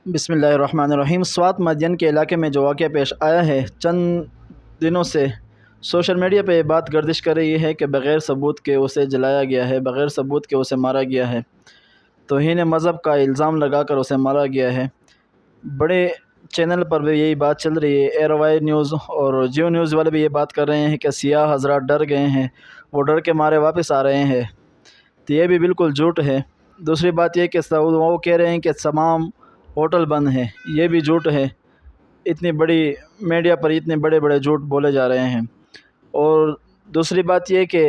بسم اللہ الرحمن الرحیم۔ سوات مدین کے علاقے میں جو واقعہ پیش آیا ہے، چند دنوں سے سوشل میڈیا پہ یہ بات گردش کر رہی ہے کہ بغیر ثبوت کے اسے جلایا گیا ہے، بغیر ثبوت کے اسے مارا گیا ہے، توہین مذہب کا الزام لگا کر اسے مارا گیا ہے۔ بڑے چینل پر بھی یہی بات چل رہی ہے، ایر وائی نیوز اور جیو نیوز والے بھی یہ بات کر رہے ہیں کہ سیاح حضرات ڈر گئے ہیں، وہ ڈر کے مارے واپس آ رہے ہیں، تو یہ بھی بالکل جھوٹ ہے۔ دوسری بات یہ کہ وہ کہہ رہے ہیں کہ تمام ہوٹل بند ہیں، یہ بھی جھوٹ ہے۔ اتنی بڑی میڈیا پر اتنے بڑے بڑے جھوٹ بولے جا رہے ہیں۔ اور دوسری بات یہ کہ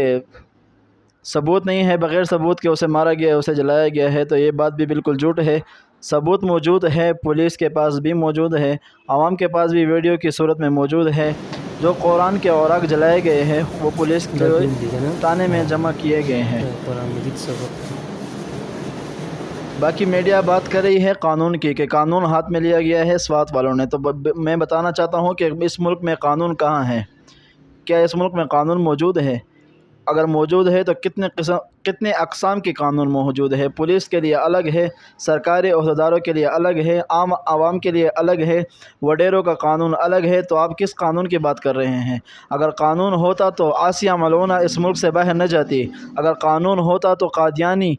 ثبوت نہیں ہے، بغیر ثبوت کے اسے مارا گیا ہے، اسے جلایا گیا ہے، تو یہ بات بھی بالکل جھوٹ ہے۔ ثبوت موجود ہے، پولیس کے پاس بھی موجود ہے، عوام کے پاس بھی ویڈیو کی صورت میں موجود ہے۔ جو قرآن کے اوراق جلائے گئے ہیں وہ پولیس کے تانے میں جمع کیے گئے ہیں۔ باقی میڈیا بات کر رہی ہے قانون کی، کہ قانون ہاتھ میں لیا گیا ہے سوات والوں نے، تو میں بتانا چاہتا ہوں کہ اس ملک میں قانون کہاں ہے؟ کیا اس ملک میں قانون موجود ہے؟ اگر موجود ہے تو کتنے اقسام کے قانون موجود ہے؟ پولیس کے لیے الگ ہے، سرکاری عہدیداروں کے لیے الگ ہے، عام عوام کے لیے الگ ہے، وڈیروں کا قانون الگ ہے، تو آپ کس قانون کی بات کر رہے ہیں؟ اگر قانون ہوتا تو آسیہ ملونہ اس ملک سے باہر نہ جاتی۔ اگر قانون ہوتا تو قادیانی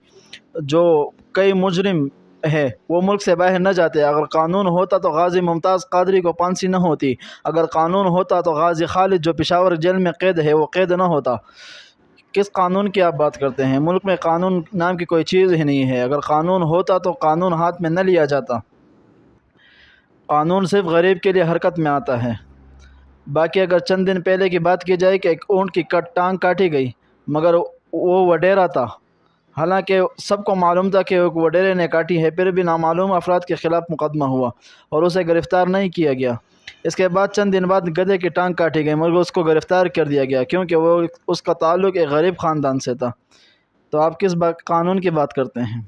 جو کئی مجرم ہے وہ ملک سے باہر نہ جاتے۔ اگر قانون ہوتا تو غازی ممتاز قادری کو پھانسی نہ ہوتی۔ اگر قانون ہوتا تو غازی خالد جو پشاور جیل میں قید ہے وہ قید نہ ہوتا۔ کس قانون کی آپ بات کرتے ہیں؟ ملک میں قانون نام کی کوئی چیز ہی نہیں ہے۔ اگر قانون ہوتا تو قانون ہاتھ میں نہ لیا جاتا۔ قانون صرف غریب کے لیے حرکت میں آتا ہے۔ باقی اگر چند دن پہلے کی بات کی جائے کہ ایک اونٹ کی ٹانگ کاٹی گئی، مگر وہ وڈیرا تھا، حالانکہ سب کو معلوم تھا کہ ایک وڈیرے نے کاٹی ہے، پھر بھی نامعلوم افراد کے خلاف مقدمہ ہوا اور اسے گرفتار نہیں کیا گیا۔ اس کے بعد چند دن بعد گدھے کی ٹانگ کاٹی گئی، مگر اس کو گرفتار کر دیا گیا کیونکہ اس کا تعلق ایک غریب خاندان سے تھا۔ تو آپ کس قانون کی بات کرتے ہیں؟